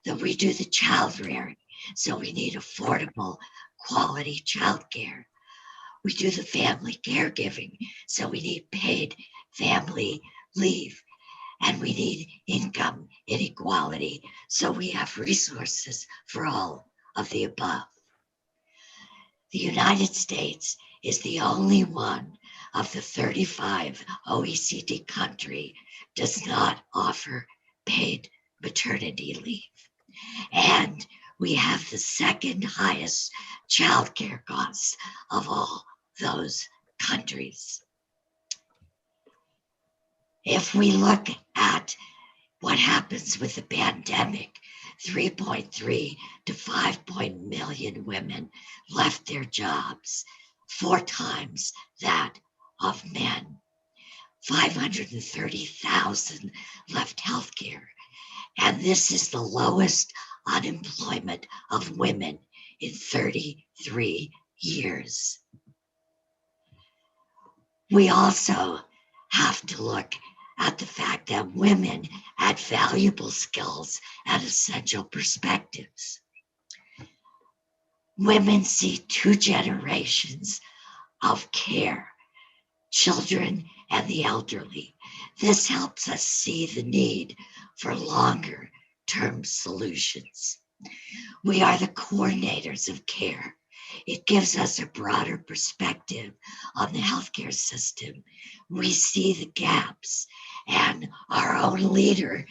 that we do the child rearing, so we need affordable, quality childcare. We do the family caregiving, so we need paid family leave. And we need income inequality, so we have resources for all of the above. The United States is the only one of the 35 OECD countries does not offer paid maternity leave. And we have the second highest childcare costs of all those countries. If we look at what happens with the pandemic, 3.3 to 5 million women left their jobs, 4 times that of men. 530,000 left healthcare. And this is the lowest unemployment of women in 33 years. We also have to look at the fact that women add valuable skills and essential perspectives. Women see 2 generations of care, children and the elderly. This helps us see the need for longer term solutions. We are the coordinators of care. It gives us a broader perspective on the healthcare system. We see the gaps, and our own leader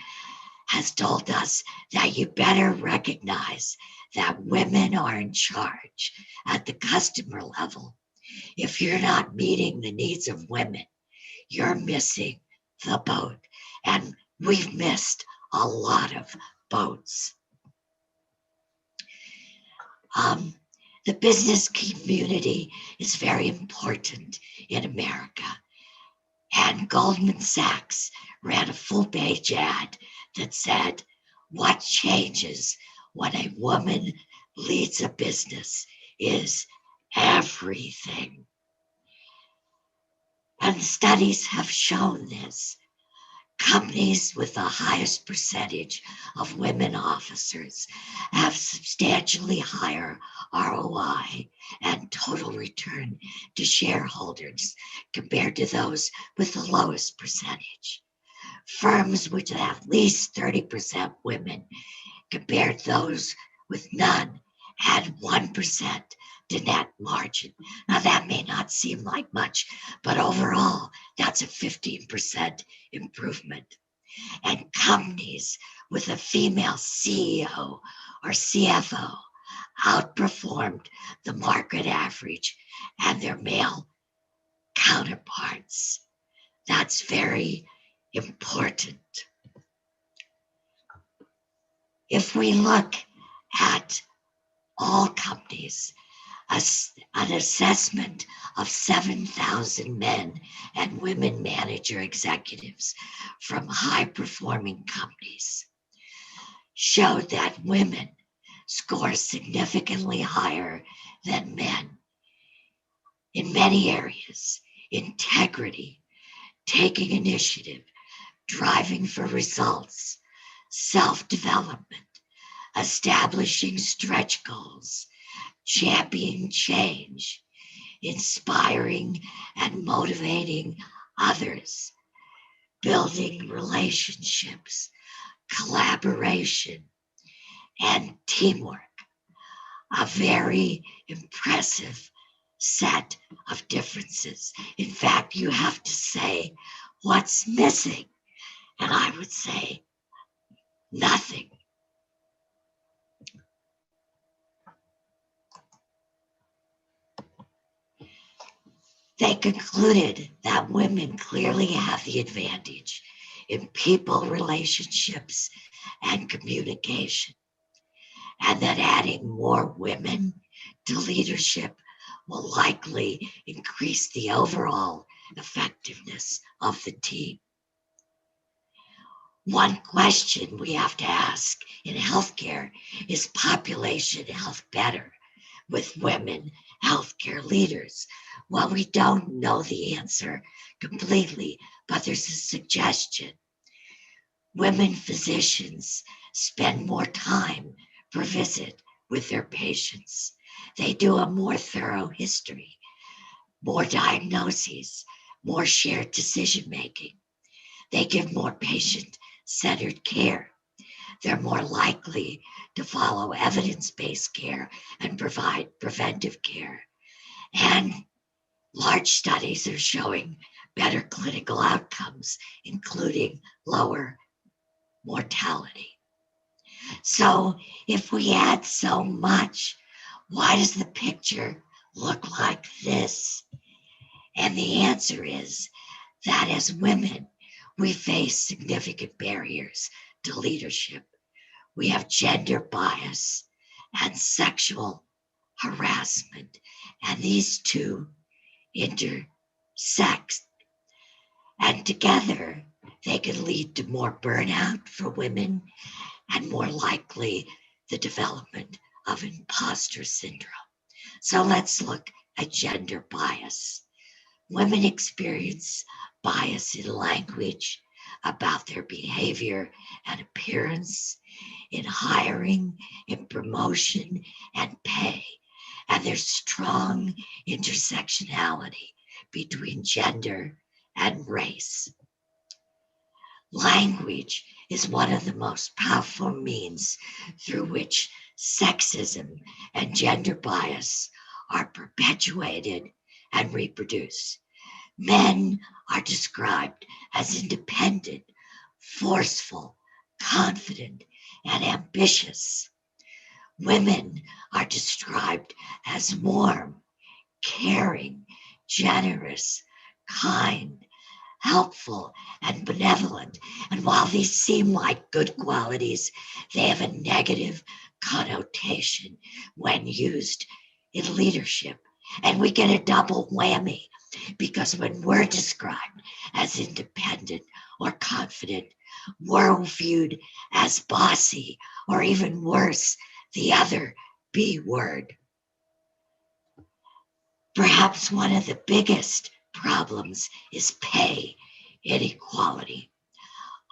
has told us that you better recognize that women are in charge at the customer level. If you're not meeting the needs of women, you're missing the boat. And we've missed a lot of boats. The business community is very important in America. And Goldman Sachs ran a full-page ad that said, what changes when a woman leads a business is everything. And studies have shown this. Companies with the highest percentage of women officers have substantially higher ROI and total return to shareholders compared to those with the lowest percentage. Firms which have at least 30% women compared to those with none had 1% to net margin. Now that may not seem like much, but overall, that's a 15% improvement. And companies with a female CEO or CFO outperformed the market average and their male counterparts. That's very important. If we look at all companies, an assessment of 7,000 men and women manager executives from high-performing companies showed that women score significantly higher than men in many areas: integrity, taking initiative, driving for results, self-development, establishing stretch goals, championing change, inspiring and motivating others, building relationships, collaboration, and teamwork. A very impressive set of differences. In fact, you have to say what's missing, and I would say nothing. They concluded that women clearly have the advantage in people relationships and communication, and that adding more women to leadership will likely increase the overall effectiveness of the team. One question we have to ask in healthcare is population health better with women healthcare leaders? Well, we don't know the answer completely, but there's a suggestion. Women physicians spend more time per visit with their patients. They do a more thorough history, more diagnoses, more shared decision making. They give more patient centered care. They're more likely to follow evidence based care and provide preventive care. And large studies are showing better clinical outcomes, including lower mortality. So, if we add so much, why does the picture look like this? And the answer is that as women, we face significant barriers to leadership. We have gender bias and sexual harassment, and these two intersect. And together, they can lead to more burnout for women and more likely the development of imposter syndrome. So let's look at gender bias. Women experience bias in language about their behavior and appearance, in hiring, in promotion, and pay. And there's strong intersectionality between gender and race. Language is one of the most powerful means through which sexism and gender bias are perpetuated and reproduced. Men are described as independent, forceful, confident, and ambitious. Women are described as warm, caring, generous, kind, helpful, and benevolent. And while these seem like good qualities, they have a negative connotation when used in leadership. And we get a double whammy because when we're described as independent or confident, we're viewed as bossy, or even worse, the other B word. Perhaps one of the biggest problems is pay inequality.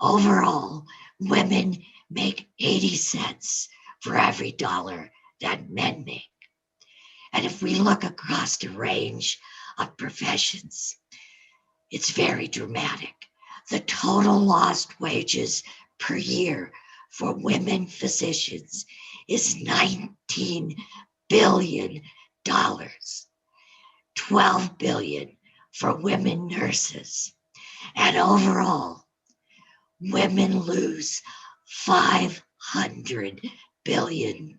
Overall, women make 80 cents for every dollar that men make. And if we look across the range of professions, it's very dramatic. The total lost wages per year for women physicians is $19 billion, $12 billion for women nurses. And overall, women lose $500 billion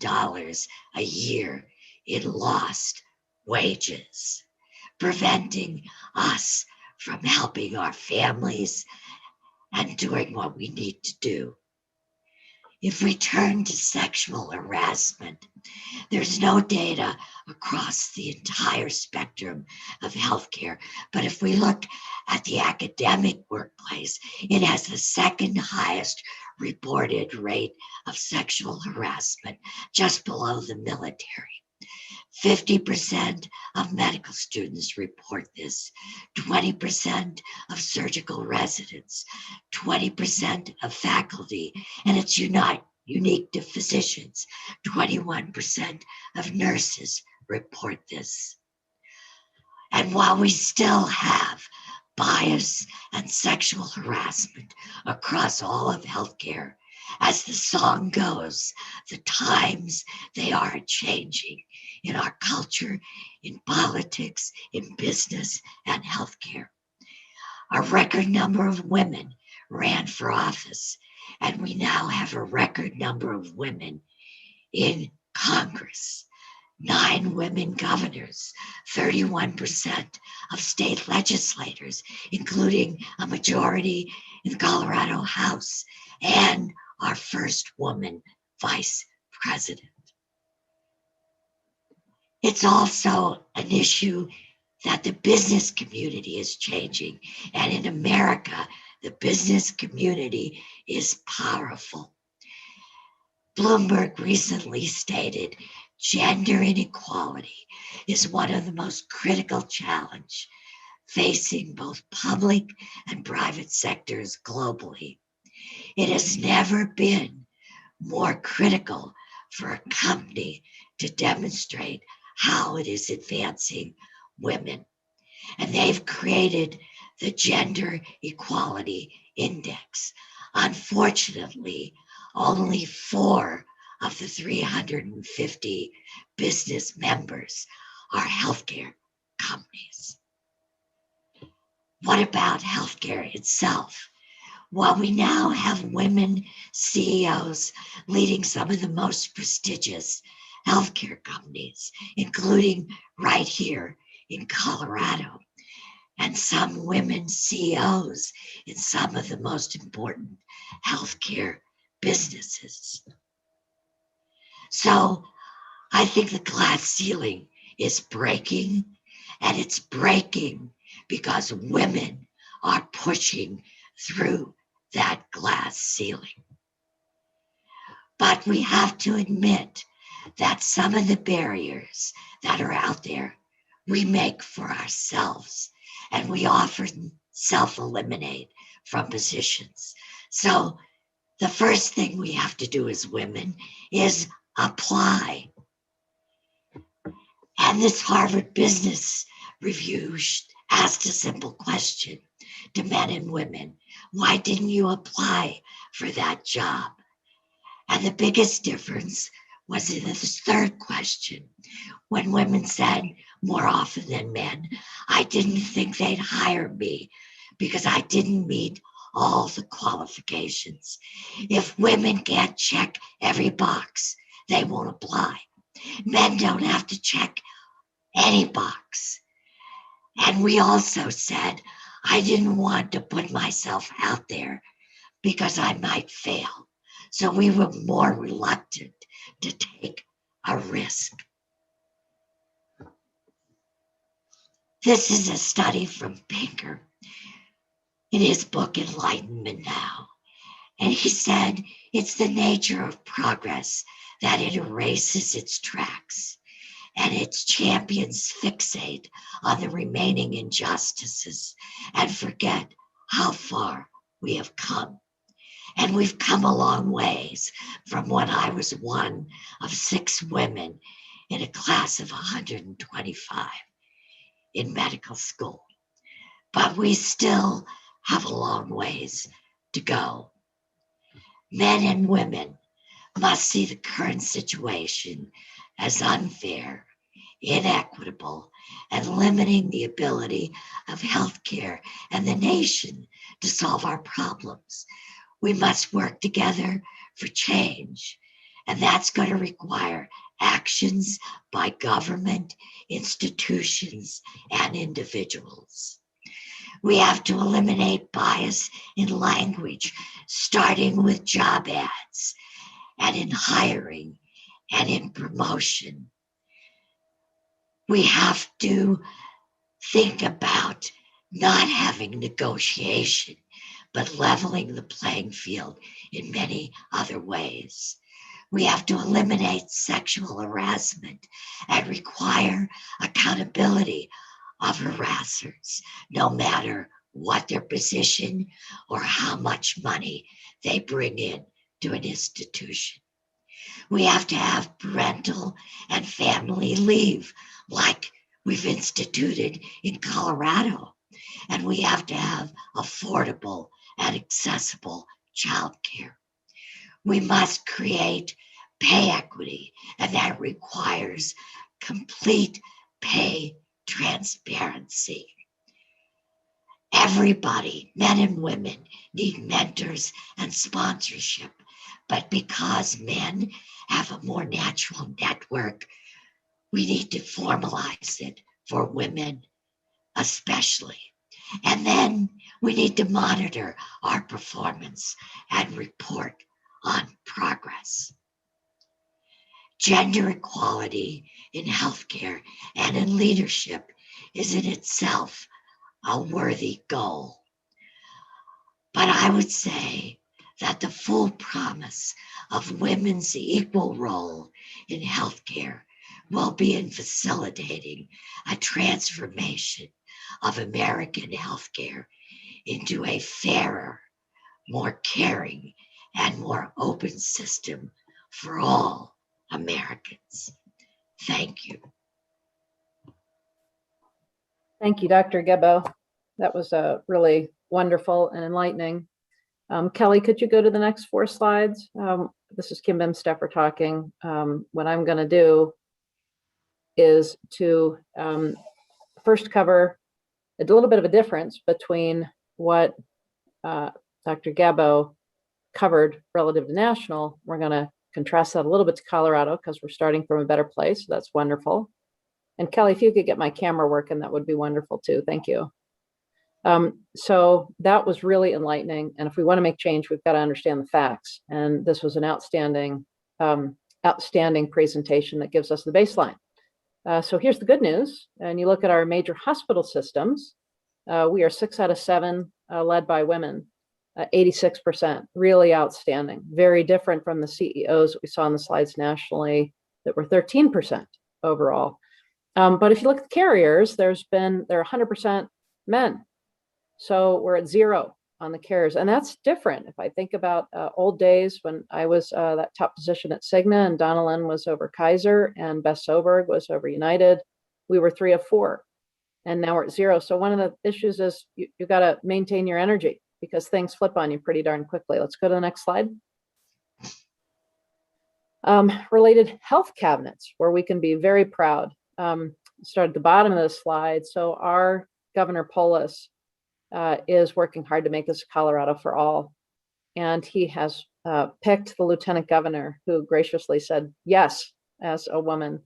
a year in lost wages, preventing us from helping our families and doing what we need to do. If we turn to sexual harassment, there's no data across the entire spectrum of healthcare. But if we look at the academic workplace, it has the second highest reported rate of sexual harassment, just below the military. 50% of medical students report this, 20% of surgical residents, 20% of faculty, and it's unique to physicians. 21% of nurses report this. And while we still have bias and sexual harassment across all of healthcare, as the song goes, the times they are changing in our culture, in politics, in business, and healthcare. A record number of women ran for office, and we now have a record number of women in Congress. 9 women governors, 31% of state legislators, including a majority in the Colorado House, and our first woman vice president. It's also an issue that the business community is changing. And in America, the business community is powerful. Bloomberg recently stated gender inequality is one of the most critical challenges facing both public and private sectors globally. It has never been more critical for a company to demonstrate how it is advancing women. And they've created the Gender Equality Index. Unfortunately, only 4 of the 350 business members are healthcare companies. What about healthcare itself? Well, we now have women CEOs leading some of the most prestigious healthcare companies, including right here in Colorado, and some women CEOs in some of the most important healthcare businesses. So I think the glass ceiling is breaking, and it's breaking because women are pushing through that glass ceiling. But we have to admit that some of the barriers that are out there we make for ourselves, and we often self-eliminate from positions. So the first thing we have to do as women is apply. And this Harvard Business Review asked a simple question to men and women. Why didn't you apply for that job? And the biggest difference was in this third question, when women said more often than men, I didn't think they'd hire me because I didn't meet all the qualifications. If women can't check every box, they won't apply. Men don't have to check any box. And we also said, I didn't want to put myself out there because I might fail. So we were more reluctant to take a risk. This is a study from Pinker in his book Enlightenment Now. And he said it's the nature of progress that it erases its tracks, and its champions fixate on the remaining injustices and forget how far we have come. And we've come a long ways from when I was one of 6 women in a class of 125 in medical school. But we still have a long ways to go. Men and women must see the current situation as unfair, inequitable, and limiting the ability of healthcare and the nation to solve our problems. We must work together for change, and that's going to require actions by government, institutions, and individuals. We have to eliminate bias in language, starting with job ads and in hiring and in promotion. We have to think about not having negotiation, but leveling the playing field in many other ways. We have to eliminate sexual harassment and require accountability of harassers, no matter what their position or how much money they bring in to an institution. We have to have parental and family leave like we've instituted in Colorado. And we have to have affordable and accessible childcare. We must create pay equity, and that requires complete pay transparency. Everybody, men and women, need mentors and sponsorship. But because men have a more natural network, we need to formalize it for women especially. And then we need to monitor our performance and report on progress. Gender equality in healthcare and in leadership is in itself a worthy goal. But I would say that the full promise of women's equal role in healthcare will be in facilitating a transformation of American healthcare into a fairer, more caring, and more open system for all Americans. Thank you. Thank you, Dr. Gabow. That was really wonderful and enlightening. Kelly, could you go to the next 4 slides? This is Kim Bimstepper talking. What I'm going to do is to first cover a little bit of a difference between what Dr. Gabow covered relative to national. We're going to contrast that a little bit to Colorado because we're starting from a better place. So that's wonderful. And Kelly, if you could get my camera working, that would be wonderful too. Thank you. So that was really enlightening. And if we want to make change, we've got to understand the facts. And this was an outstanding presentation that gives us the baseline. So here's the good news. And you look at our major hospital systems, we are 6 out of 7 led by women, 86%, really outstanding. Very different from the CEOs that we saw on the slides nationally that were 13% overall. But if you look at the carriers, they're 100% men. So we're at 0 on the carriers. And that's different. If I think about old days when I was that top position at Cigna and Donna Lynn was over Kaiser and Beth Soberg was over United, we were 3 of 4. And now we're at 0. So one of the issues is you got to maintain your energy because things flip on you pretty darn quickly. Let's go to the next slide. Related health cabinets, where we can be very proud. Start at the bottom of the slide. So our Governor Polis is working hard to make this Colorado for all. And he has picked the lieutenant governor who graciously said yes as a woman.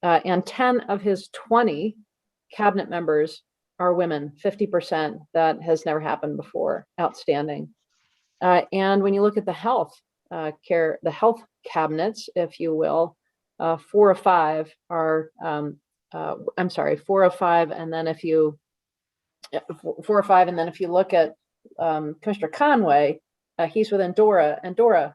And 10 of his 20 cabinet members are women, 50%. That has never happened before. Outstanding. And when you look at the health care, the health cabinets, if you will, 4 of 5 are, 4 of 5. And then if you 4 or 5, and then if you look at Commissioner Conway, he's with Endora. Endora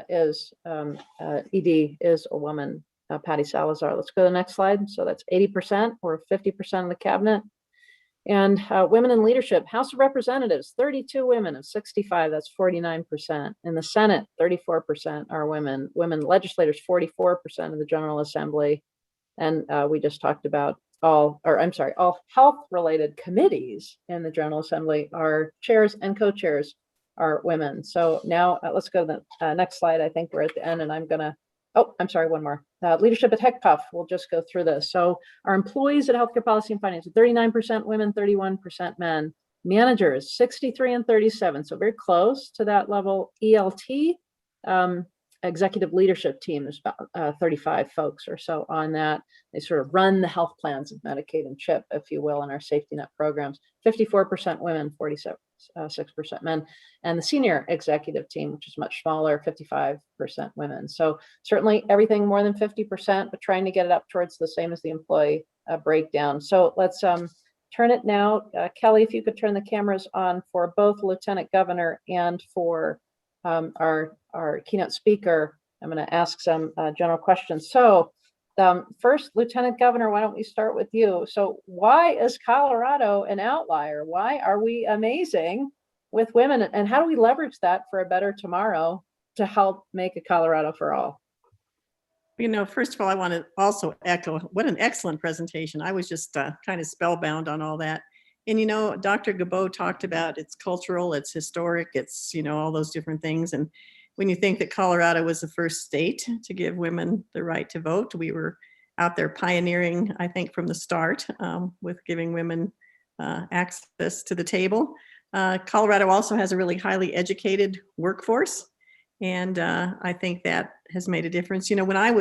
is ED is a woman, Patty Salazar. Let's go to the next slide. So that's 80% or 50% of the cabinet. And women in leadership, House of Representatives, 32 women of 65, that's 49%. In the Senate, 34% are women. Women legislators, 44% of the General Assembly. And we just talked about all health-related committees in the General Assembly are chairs and co-chairs are women. So now let's go to the next slide. I think we're at the end, and I'm gonna, one more. Leadership at HECPUF, we'll just go through this. So our employees at Healthcare Policy and Finance, 39% women, 31% men. Managers, 63 and 37, so very close to that level. ELT, executive leadership team, there's about 35 folks or so on that. They sort of run the health plans of Medicaid and CHIP, if you will, in our safety net programs. 54% women, 6% men. And the senior executive team, which is much smaller, 55% women. So certainly everything more than 50%, but trying to get it up towards the same as the employee breakdown. So let's turn it now. Kelly, if you could turn the cameras on for both Lieutenant Governor and for our keynote speaker. I'm going to ask some general questions. So first, Lieutenant Governor, why don't we start with you? So why is Colorado an outlier? Why are we amazing with women? And how do we leverage that for a better tomorrow to help make a Colorado for all? You know, first of all, I want to also echo what an excellent presentation. I was just kind of spellbound on all that. And, you know, Dr. Gabow talked about it's cultural, it's historic, it's, you know, all those different things. And when you think that Colorado was the first state to give women the right to vote, we were out there pioneering, I think, from the start with giving women access to the table. Colorado also has a really highly educated workforce. And I think that has made a difference. You know, when I'm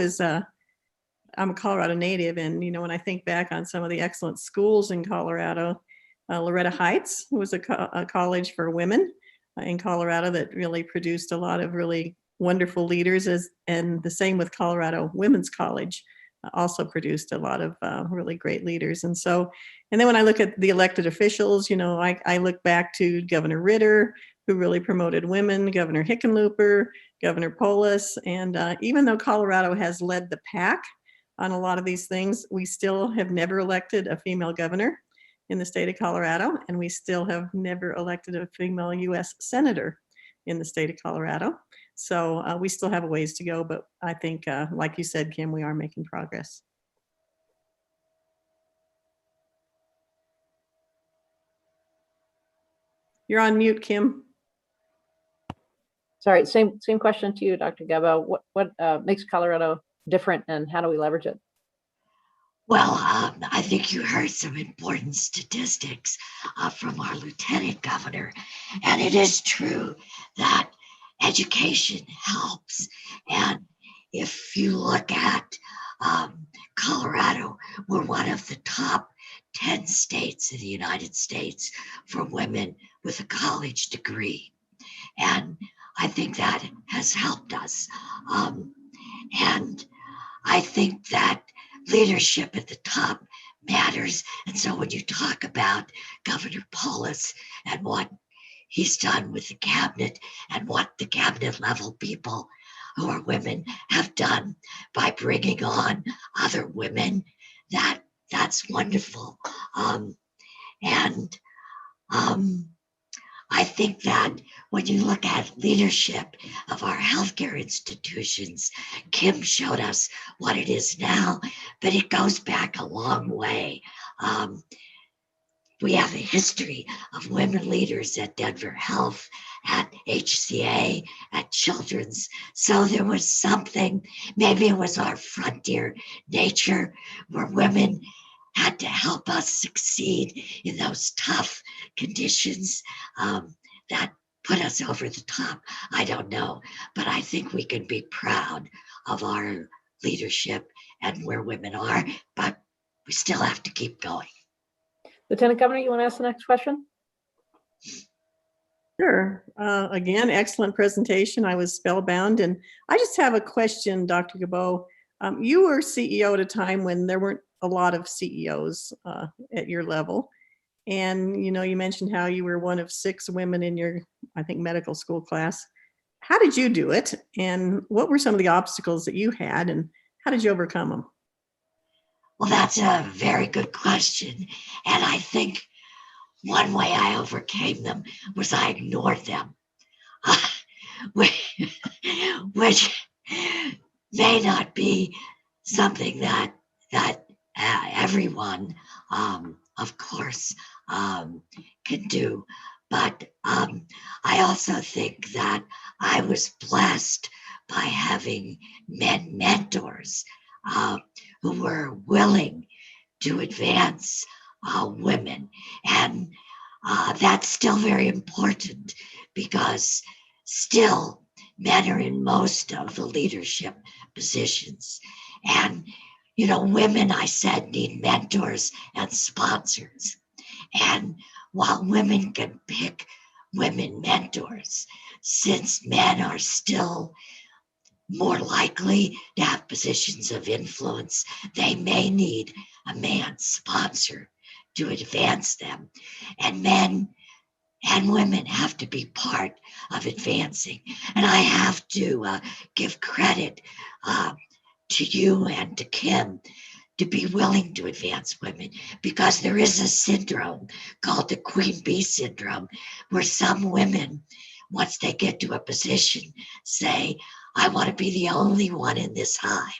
a Colorado native, and, you know, when I think back on some of the excellent schools in Colorado, Loretta Heights was a college for women in Colorado that really produced a lot of really wonderful leaders, and the same with Colorado Women's College also produced a lot of really great leaders. And then when I look at the elected officials, you know, I look back to Governor Ritter, who really promoted women, Governor Hickenlooper, Governor Polis, and even though Colorado has led the pack on a lot of these things, we still have never elected a female governor in the state of Colorado, and we still have never elected a female U.S. senator. in the state of Colorado. So we still have a ways to go, but I think, like you said, Kim, we are making progress. You're on mute, Kim. Sorry, same question to you, Dr. Gabow. What makes Colorado different, and how do we leverage it? Well, I think you heard some important statistics from our lieutenant governor, and it is true that education helps. And if you look at Colorado, we're one of the top 10 states in the United States for women with a college degree. And I think that has helped us. And I think that leadership at the top matters. And so when you talk about Governor Polis and what he's done with the cabinet and what the cabinet level people who are women have done by bringing on other women, that's wonderful. And I think that when you look at leadership of our healthcare institutions, Kim showed us what it is now, but it goes back a long way. We have a history of women leaders at Denver Health, at HCA, at Children's. So there was something, maybe it was our frontier nature where women had to help us succeed in those tough conditions that put us over the top. I don't know, but I think we can be proud of our leadership and where women are, but we still have to keep going. Lieutenant Governor, you want to ask the next question? Sure. Again, excellent presentation. I was spellbound. And I just have a question, Dr. Gabow. You were CEO at a time when there weren't a lot of CEOs at your level. And, you mentioned how you were one of 6 women in your, I think, medical school class. How did you do it? And what were some of the obstacles that you had? And how did you overcome them? Well, that's a very good question. And I think one way I overcame them was I ignored them, which may not be something that everyone, of course, can do. But I also think that I was blessed by having mentors who were willing to advance women. And that's still very important because still men are in most of the leadership positions. And, women, I said, need mentors and sponsors. And while women can pick women mentors, since men are still more likely to have positions of influence, they may need a man sponsor to advance them. And men and women have to be part of advancing. And I have to give credit to you and to Kim to be willing to advance women, because there is a syndrome called the Queen Bee syndrome, where some women, once they get to a position, say, I want to be the only one in this hive.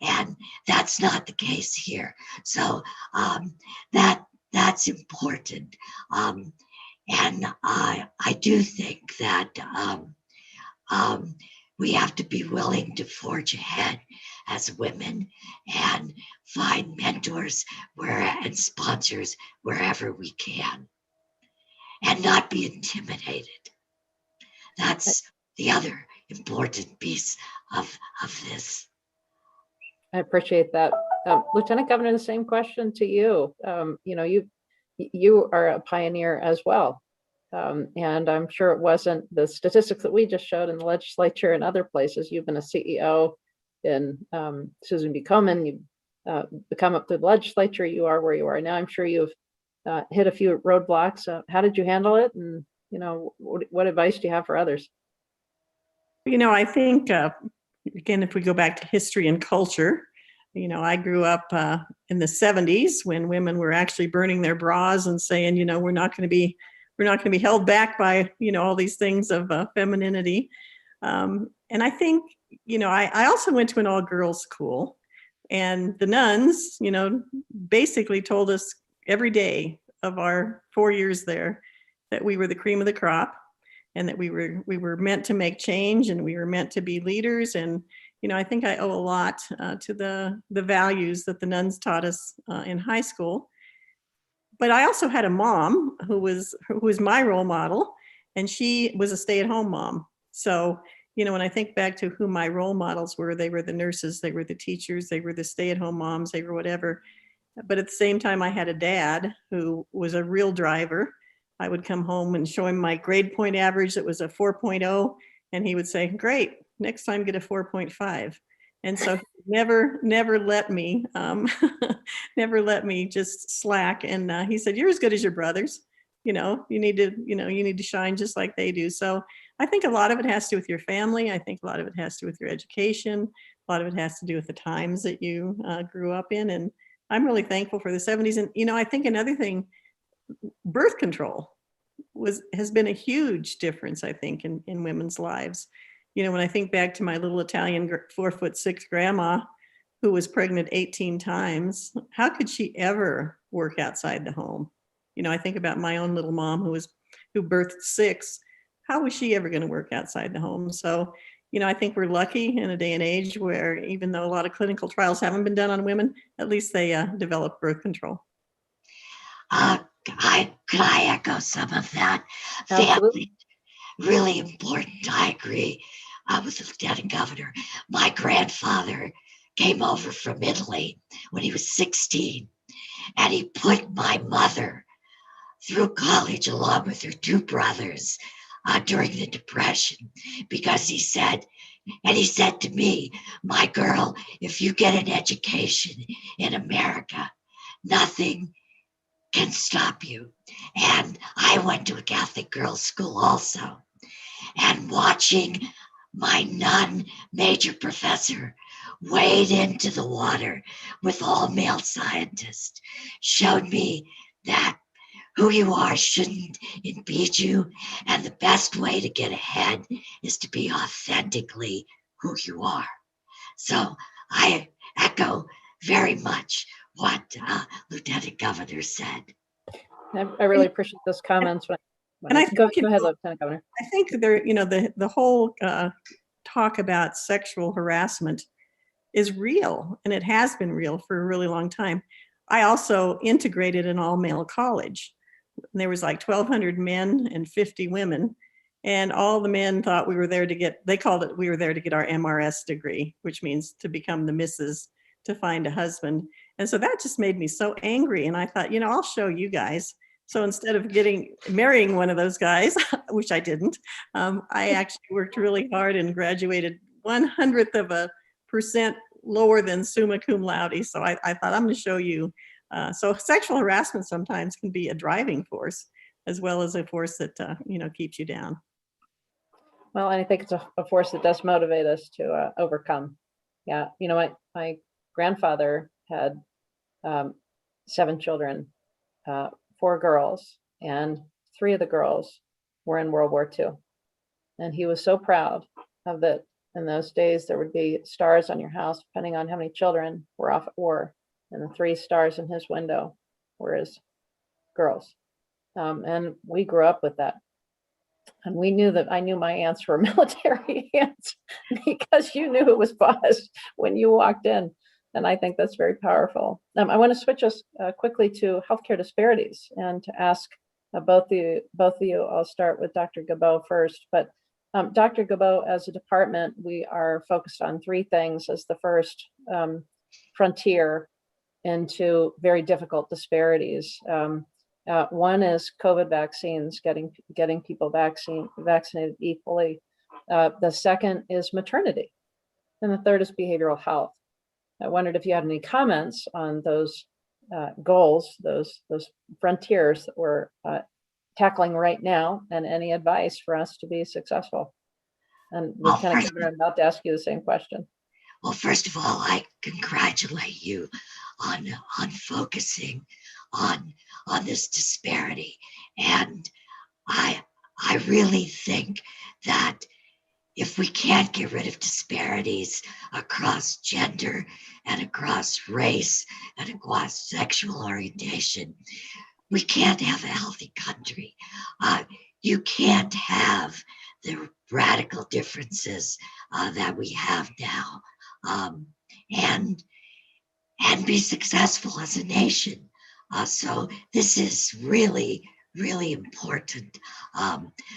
And that's not the case here. So that's important. And I do think that we have to be willing to forge ahead as women and find mentors and sponsors wherever we can, and not be intimidated. That's the other important piece of this. I appreciate that. Lieutenant Governor, the same question to you. You are a pioneer as well. And I'm sure it wasn't the statistics that we just showed in the legislature and other places. You've been a CEO in Susan B. Komen. You've become up through the legislature. You are where you are now. I'm sure you've hit a few roadblocks. How did you handle it? And, what advice do you have for others? I think, again, if we go back to history and culture, I grew up in the 70s when women were actually burning their bras and saying, we're not going to be we're not going to be held back by, all these things of femininity. And I think, I also went to an all-girls school, and the nuns, basically told us every day of our 4 years there that we were the cream of the crop, and that we were meant to make change, and we were meant to be leaders. And I think I owe a lot to the values that the nuns taught us in high school. But I also had a mom who was my role model, and she was a stay-at-home mom. So when I think back to who my role models were, they were the nurses, they were the teachers, they were the stay-at-home moms, they were whatever. But at the same time, I had a dad who was a real driver. I would come home and show him my grade point average that was a 4.0, and he would say, "Great, next time get a 4.5." And so never let me, never let me just slack. And he said, "You're as good as your brothers. You need to shine just like they do." So I think a lot of it has to do with your family. I think a lot of it has to do with your education. A lot of it has to do with the times that you grew up in. And I'm really thankful for the 70s. And, I think another thing, birth control has been a huge difference, I think, in women's lives. When I think back to my little Italian 4'6" grandma who was pregnant 18 times, how could she ever work outside the home? I think about my own little mom who birthed 6. How was she ever going to work outside the home? So, I think we're lucky in a day and age where, even though a lot of clinical trials haven't been done on women, at least they develop birth control. Could I echo some of that? Absolutely. Family, really important. I agree with the Lieutenant Governor. My grandfather came over from Italy when he was 16, and he put my mother through college along with her 2 brothers during the Depression, because he said to me, "My girl, if you get an education in America, nothing can stop you." And I went to a Catholic girls' school also. And watching my non-major professor wade into the water with all male scientists showed me that who you are shouldn't impede you. And the best way to get ahead is to be authentically who you are. So I echo very much what Lieutenant Governor said. I really appreciate those comments. And I Go think, ahead, Lieutenant Governor. I think there, the whole talk about sexual harassment is real, and it has been real for a really long time. I also integrated an all-male college. There was like 1,200 men and 50 women, and all the men thought we were there to get, they called it, we were there to get our MRS degree, which means to become the missus, to find a husband. And so that just made me so angry. And I thought, I'll show you guys. So instead of marrying one of those guys, which I didn't, I actually worked really hard and graduated 0.01% lower than summa cum laude. So I thought, I'm going to show you. So sexual harassment sometimes can be a driving force as well as a force that, keeps you down. Well, I think it's a force that does motivate us to overcome. Yeah. My grandfather had 7 children, 4 girls, and 3 of the girls were in World War II. And he was so proud of that. In those days, there would be stars on your house, depending on how many children were off at war. And the 3 stars in his window were his girls. And we grew up with that. And we knew that I knew my aunts were military aunts because you knew it was boss when you walked in. And I think that's very powerful. I want to switch us quickly to healthcare disparities and to ask both of you. I'll start with Dr. Gabow first. But Dr. Gabow, as a department, we are focused on 3 things as the first frontier into very difficult disparities. One is COVID vaccines, getting people vaccinated equally. The second is maternity. And the third is behavioral health. I wondered if you had any comments on those goals, those frontiers that we're tackling right now, and any advice for us to be successful. And Lieutenant Governor, I'm about to ask you the same question. Well, first of all, I congratulate you on focusing on this disparity. And I really think that if we can't get rid of disparities across gender and across race and across sexual orientation, we can't have a healthy country. You can't have the radical differences that we have now, and be successful as a nation. So this is really, really important.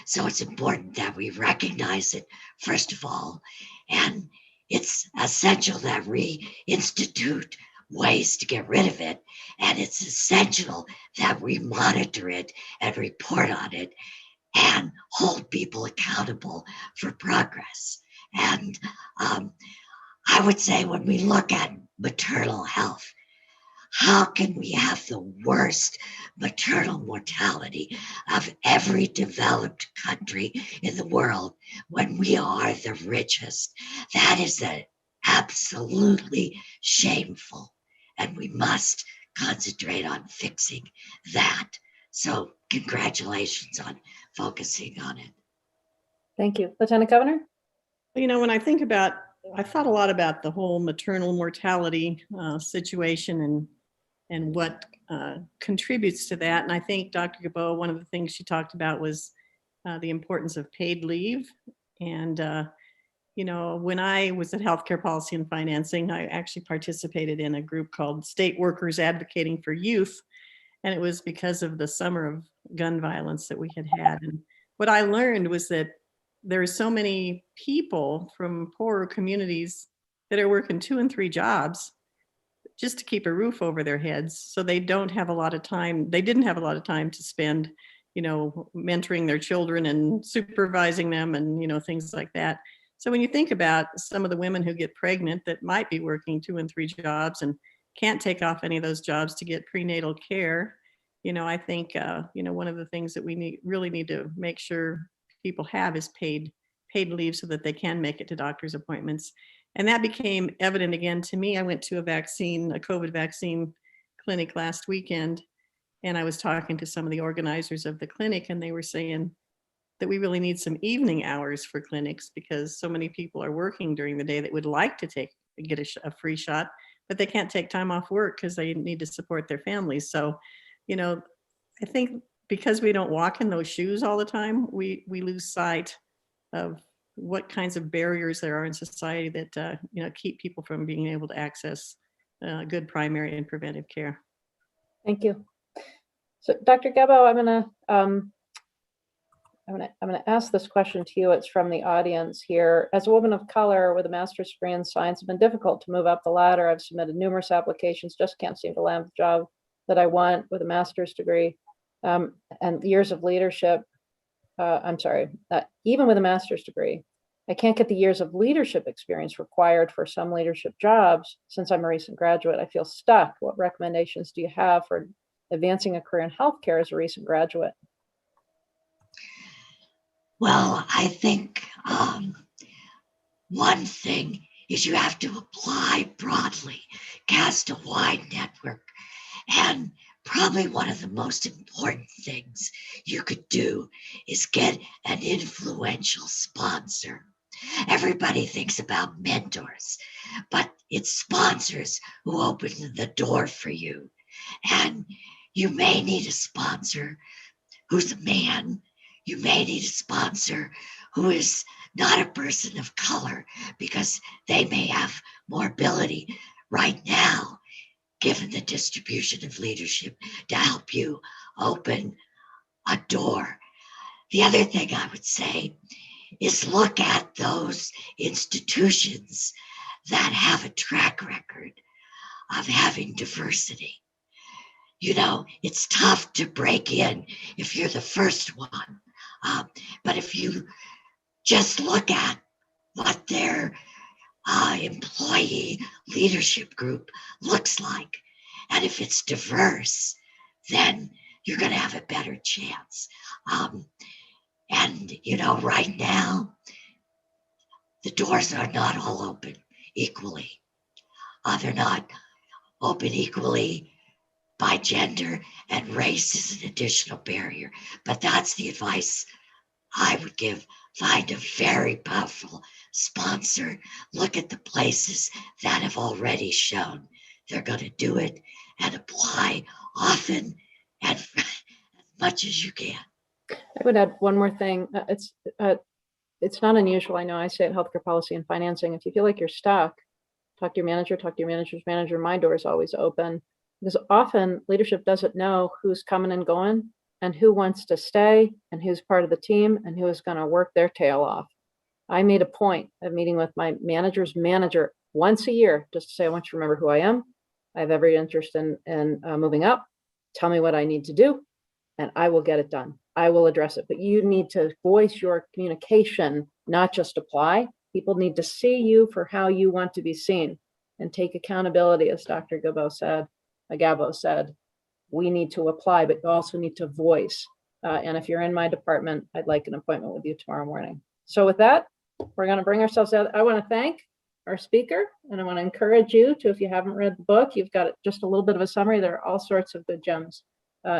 So it's important that we recognize it, first of all, and it's essential that we institute ways to get rid of it. And it's essential that we monitor it and report on it and hold people accountable for progress. And I would say when we look at maternal health, how can we have the worst maternal mortality of every developed country in the world when we are the richest? That is absolutely shameful, and we must concentrate on fixing that. So congratulations on focusing on it. Thank you. Lieutenant Governor? When I think about, I thought a lot about the whole maternal mortality situation and what contributes to that. And I think Dr. Gabow, one of the things she talked about was the importance of paid leave. And, when I was at Healthcare Policy and Financing, I actually participated in a group called State Workers Advocating for Youth. And it was because of the summer of gun violence that we had had. And what I learned was that there are so many people from poorer communities that are working 2 and 3 jobs just to keep a roof over their heads. So they don't have a lot of time. They didn't have a lot of time to spend, mentoring their children and supervising them and, things like that. So when you think about some of the women who get pregnant that might be working 2 and 3 jobs and can't take off any of those jobs to get prenatal care, I think, one of the things that we really need to make sure people have is paid leave so that they can make it to doctor's appointments. And that became evident again to me. I went to a COVID vaccine clinic last weekend, and I was talking to some of the organizers of the clinic, and they were saying that we really need some evening hours for clinics because so many people are working during the day that would like to get a free shot, but they can't take time off work because they need to support their families. So, I think because we don't walk in those shoes all the time, we lose sight of what kinds of barriers there are in society that keep people from being able to access good primary and preventive care. Thank you. So, Dr. Gabow, I'm gonna ask this question to you. It's from the audience here. As a woman of color with a master's degree in science, it's been difficult to move up the ladder. I've submitted numerous applications, just can't seem to land the job that I want with a master's degree. And years of leadership, even with a master's degree, I can't get the years of leadership experience required for some leadership jobs. Since I'm a recent graduate, I feel stuck. What recommendations do you have for advancing a career in healthcare as a recent graduate? Well, I think one thing is you have to apply broadly, cast a wide network, and probably one of the most important things you could do is get an influential sponsor. Everybody thinks about mentors, but it's sponsors who open the door for you. And you may need a sponsor who's a man. You may need a sponsor who is not a person of color because they may have more ability right now, given the distribution of leadership, to help you open a door. The other thing I would say is look at those institutions that have a track record of having diversity. It's tough to break in if you're the first one. But if you just look at what their employee leadership group looks like, and if it's diverse, then you're going to have a better chance. And right now, the doors are not all open equally. They're not open equally by gender and race is an additional barrier. But that's the advice I would give. Find a very powerful sponsor. Look at the places that have already shown they're going to do it, and apply often and as much as you can. I would add one more thing. It's not unusual. I know I say it, healthcare policy and financing. If you feel like you're stuck, talk to your manager, talk to your manager's manager. My door is always open, because often leadership doesn't know who's coming and going and who wants to stay and who's part of the team and who is going to work their tail off. I made a point of meeting with my manager's manager once a year just to say, I want you to remember who I am. I have every interest in moving up. Tell me what I need to do, and I will get it done. I will address it. But you need to voice your communication, not just apply. People need to see you for how you want to be seen and take accountability, as Dr. Gabow said. We need to apply, but you also need to voice. And if you're in my department, I'd like an appointment with you tomorrow morning. So with that, we're going to bring ourselves out. I want to thank our speaker, and I want to encourage you to, if you haven't read the book, you've got just a little bit of a summary. There are all sorts of good gems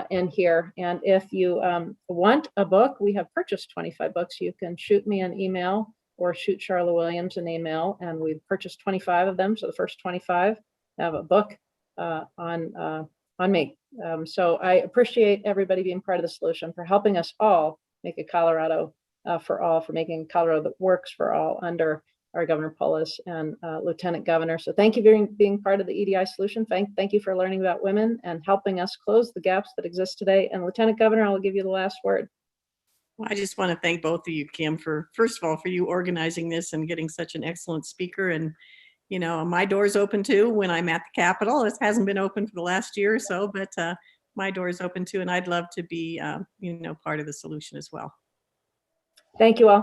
in here. And if you want a book, we have purchased 25 books. You can shoot me an email or shoot Charla Williams an email, and we've purchased 25 of them. So the first 25 have a book on me. So I appreciate everybody being part of the solution, for helping us all make a Colorado for all, for making Colorado that works for all under our Governor Polis and Lieutenant Governor. So thank you for being part of the EDI solution. Thank you for learning about women and helping us close the gaps that exist today. And Lieutenant Governor, I'll give you the last word. Well, I just want to thank both of you, Kim, for, first of all, for you organizing this and getting such an excellent speaker. And, you know, my door's open too when I'm at the Capitol. It hasn't been open for the last year or so, but my door is open too. And I'd love to be, you know, part of the solution as well. Thank you all.